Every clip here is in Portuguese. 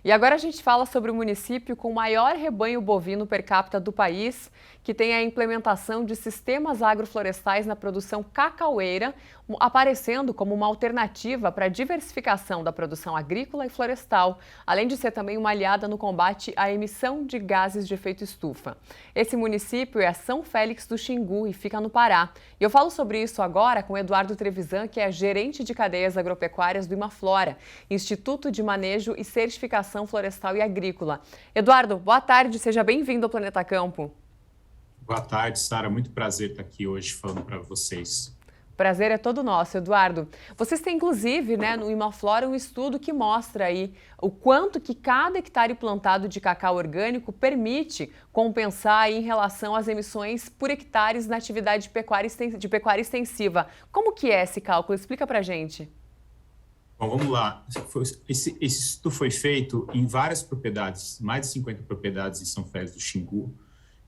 E agora a gente fala sobre o município com o maior rebanho bovino per capita do país, que tem a implementação de sistemas agroflorestais na produção cacaueira, aparecendo como uma alternativa para a diversificação da produção agrícola e florestal, além de ser também uma aliada no combate à emissão de gases de efeito estufa. Esse município é São Félix do Xingu e fica no Pará. E eu falo sobre isso agora com Eduardo Trevisan, que é gerente de cadeias agropecuárias do Imaflora, Instituto de Manejo e Certificação Florestal e Agrícola. Eduardo, boa tarde, seja bem-vindo ao Planeta Campo. Boa tarde, Sara. Muito prazer estar aqui hoje falando para vocês. Prazer é todo nosso, Eduardo. Vocês têm, inclusive, no Imaflora, um estudo que mostra aí o quanto que cada hectare plantado de cacau orgânico permite compensar aí em relação às emissões por hectares na atividade de pecuária extensiva. Como que é esse cálculo? Explica pra gente. Bom, vamos lá. Esse estudo foi feito em várias propriedades, mais de 50 propriedades em São Félix do Xingu,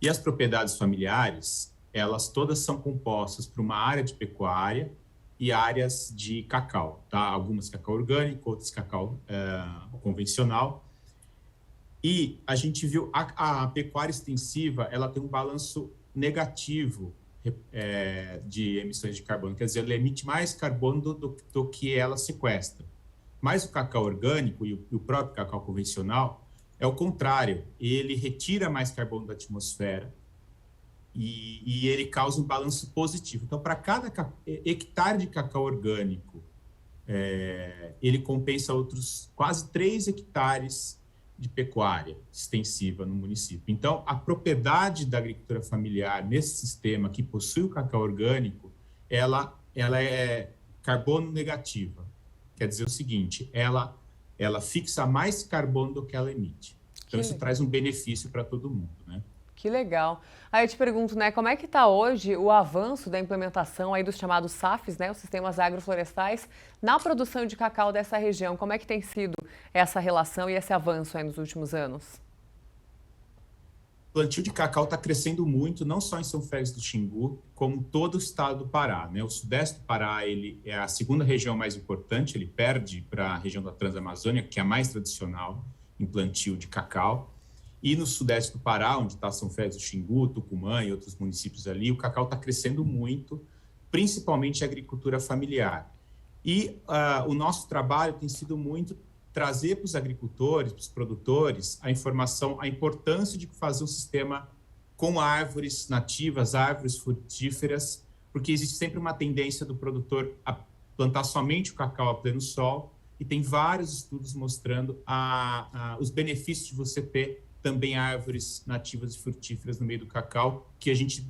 e as propriedades familiares, elas todas são compostas por uma área de pecuária e áreas de cacau, tá? Algumas cacau orgânico, outras cacau convencional. E a gente viu a pecuária extensiva, ela tem um balanço negativo de emissões de carbono, quer dizer, ela emite mais carbono do que ela sequestra. Mas o cacau orgânico e o próprio cacau convencional é o contrário, ele retira mais carbono da atmosfera e ele causa um balanço positivo. Então, para cada hectare de cacau orgânico, ele compensa outros quase 3 hectares de pecuária extensiva no município. Então, a propriedade da agricultura familiar nesse sistema que possui o cacau orgânico, ela é carbono negativa. Quer dizer o seguinte, ela fixa mais carbono do que ela emite. Então, isso traz um benefício para todo mundo, né? Que legal. Aí eu te pergunto, como é que está hoje o avanço da implementação aí dos chamados SAFs, os sistemas agroflorestais, na produção de cacau dessa região? Como é que tem sido essa relação e esse avanço aí nos últimos anos? O plantio de cacau está crescendo muito, não só em São Félix do Xingu, como todo o estado do Pará, né? O sudeste do Pará, ele é a segunda região mais importante, ele perde para a região da Transamazônia, que é a mais tradicional em plantio de cacau. E no sudeste do Pará, onde está São Félix do Xingu, Tucumã e outros municípios ali, o cacau está crescendo muito, principalmente a agricultura familiar. E o nosso trabalho tem sido muito trazer para os agricultores, para os produtores, a informação, a importância de fazer um sistema com árvores nativas, árvores frutíferas, porque existe sempre uma tendência do produtor a plantar somente o cacau a pleno sol, e tem vários estudos mostrando os benefícios de você ter também árvores nativas e frutíferas no meio do cacau, que a gente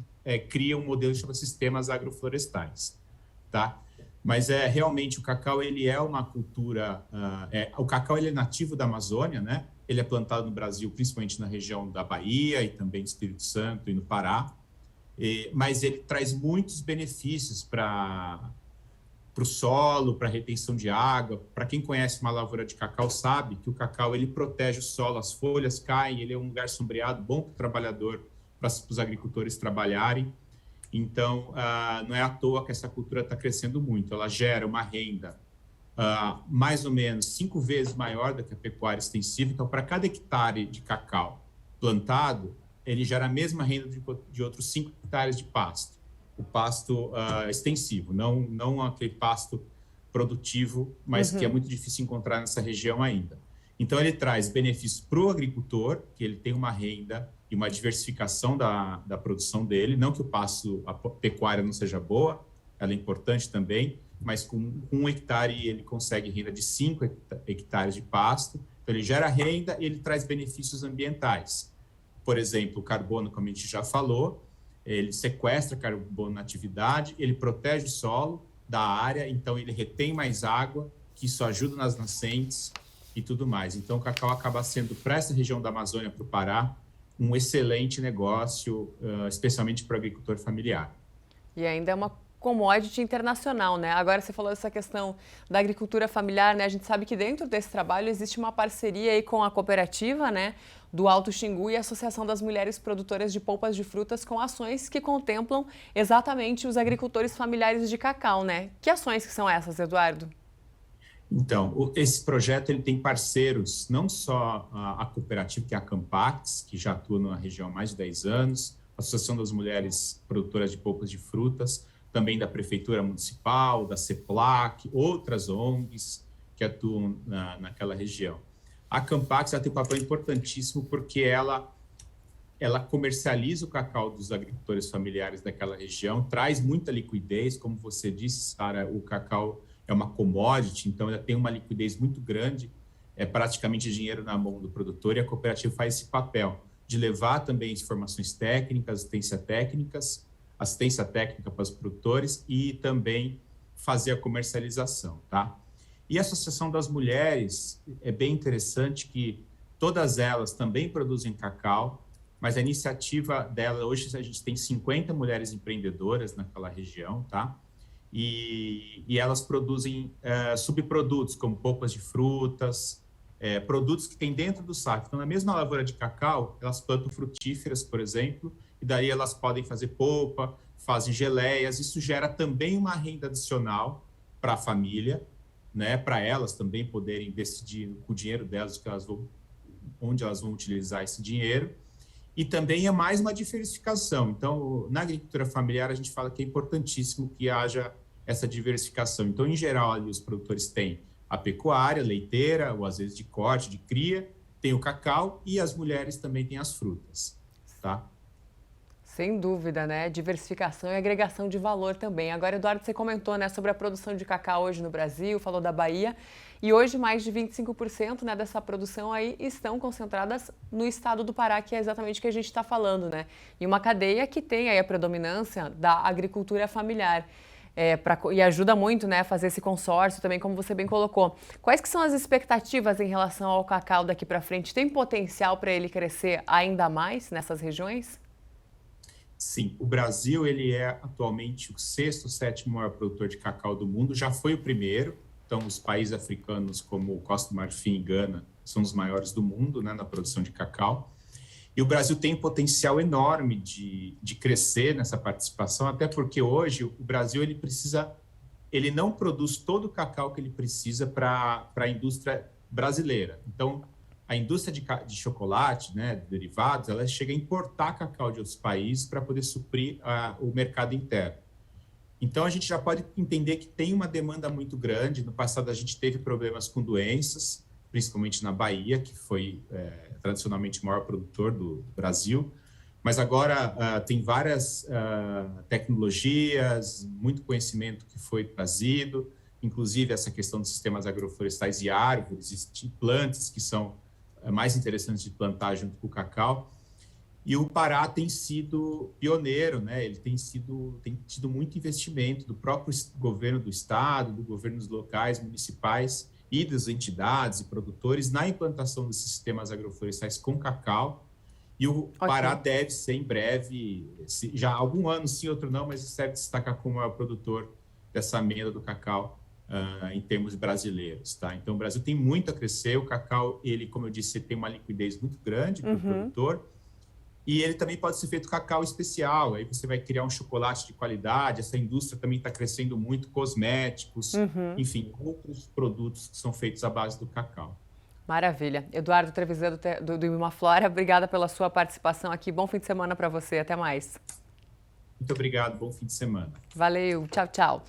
cria um modelo que chama sistemas agroflorestais, tá? Mas realmente o cacau, ele é uma cultura, o cacau ele é nativo da Amazônia, né? Ele é plantado no Brasil, principalmente na região da Bahia e também do Espírito Santo e no Pará, mas ele traz muitos benefícios para o solo, para a retenção de água. Para quem conhece uma lavoura de cacau sabe que o cacau ele protege o solo, as folhas caem, ele é um lugar sombreado, bom para o trabalhador, para os agricultores trabalharem. Então, não é à toa que essa cultura está crescendo muito. Ela gera uma renda mais ou menos 5 vezes maior do que a pecuária extensiva. Então, para cada hectare de cacau plantado, ele gera a mesma renda de outros 5 hectares de pasto. O pasto extensivo, não aquele pasto produtivo, mas que é muito difícil encontrar nessa região ainda. Então, ele traz benefícios para o agricultor, que ele tem uma renda e uma diversificação da produção dele. Não que a pecuária não seja boa, ela é importante também, mas com 1 hectare ele consegue renda de 5 hectares de pasto. Então, ele gera renda e ele traz benefícios ambientais. Por exemplo, o carbono, como a gente já falou, ele sequestra carbono na atividade, ele protege o solo da área, então ele retém mais água, que isso ajuda nas nascentes e tudo mais. Então, o cacau acaba sendo, para essa região da Amazônia, para o Pará, um excelente negócio, especialmente para o agricultor familiar. E ainda é uma commodity internacional, né? Agora você falou essa questão da agricultura familiar, né? A gente sabe que dentro desse trabalho existe uma parceria aí com a cooperativa, né, do Alto Xingu e a Associação das Mulheres Produtoras de Polpas de Frutas, com ações que contemplam exatamente os agricultores familiares de cacau, né? Que ações que são essas, Eduardo? Então, esse projeto ele tem parceiros, não só a cooperativa, que é a Campax, que já atua na região há mais de 10 anos, a Associação das Mulheres Produtoras de Polpas de Frutas, também da Prefeitura Municipal, da CEPLAC, outras ONGs que atuam naquela região. A Campax ela tem um papel importantíssimo porque ela comercializa o cacau dos agricultores familiares daquela região, traz muita liquidez, como você disse, Sara, o cacau é uma commodity, então ela tem uma liquidez muito grande, é praticamente dinheiro na mão do produtor, e a cooperativa faz esse papel de levar também informações técnicas, assistência técnica para os produtores e também fazer a comercialização, tá? E a Associação das Mulheres, é bem interessante que todas elas também produzem cacau, mas a iniciativa dela, hoje a gente tem 50 mulheres empreendedoras naquela região, tá? E elas produzem subprodutos, como polpas de frutas, produtos que tem dentro do saco. Então, na mesma lavoura de cacau, elas plantam frutíferas, por exemplo, e daí elas podem fazer polpa, fazem geleias. Isso gera também uma renda adicional para a família, né? Para elas também poderem decidir com o dinheiro delas onde elas vão utilizar esse dinheiro. E também é mais uma diversificação. Então, na agricultura familiar, a gente fala que é importantíssimo que haja essa diversificação. Então, em geral, ali os produtores têm a pecuária, leiteira, ou às vezes de corte, de cria, tem o cacau e as mulheres também têm as frutas, tá? Sem dúvida, né? Diversificação e agregação de valor também. Agora, Eduardo, você comentou, né, sobre a produção de cacau hoje no Brasil, falou da Bahia, e hoje mais de 25%, né, dessa produção aí estão concentradas no estado do Pará, que é exatamente o que a gente está falando, né? E uma cadeia que tem aí a predominância da agricultura familiar. E ajuda muito, né, a fazer esse consórcio também, como você bem colocou. Quais que são as expectativas em relação ao cacau daqui para frente? Tem potencial para ele crescer ainda mais nessas regiões? Sim, o Brasil ele é atualmente o sexto, sétimo maior produtor de cacau do mundo, já foi o primeiro. Então, os países africanos como Costa do Marfim e Gana são os maiores do mundo, né, na produção de cacau. E o Brasil tem um potencial enorme de crescer nessa participação, até porque hoje o Brasil ele não produz todo o cacau que ele precisa para a indústria brasileira. Então, a indústria de chocolate, né, de derivados, ela chega a importar cacau de outros países para poder suprir o mercado interno. Então, a gente já pode entender que tem uma demanda muito grande. No passado, a gente teve problemas com doenças, principalmente na Bahia, que foi tradicionalmente o maior produtor do Brasil. Mas agora tem várias tecnologias, muito conhecimento que foi trazido, inclusive essa questão dos sistemas agroflorestais e árvores, e plantas que são mais interessantes de plantar junto com o cacau. E o Pará tem sido pioneiro, né? Ele tem tido muito investimento do próprio governo do estado, dos governos locais, municipais e das entidades e produtores na implantação desses sistemas agroflorestais com cacau. E o Pará deve ser em breve, já há algum ano sim, outro não, mas deve destacar como é o produtor dessa amêndoa do cacau em termos brasileiros, tá? Então, o Brasil tem muito a crescer. O cacau, ele, como eu disse, tem uma liquidez muito grande para o produtor. E ele também pode ser feito cacau especial. Aí você vai criar um chocolate de qualidade. Essa indústria também está crescendo muito, cosméticos, enfim, outros produtos que são feitos à base do cacau. Maravilha. Eduardo Trevisan, do Imaflora, obrigada pela sua participação aqui. Bom fim de semana para você. Até mais. Muito obrigado. Bom fim de semana. Valeu. Tchau, tchau.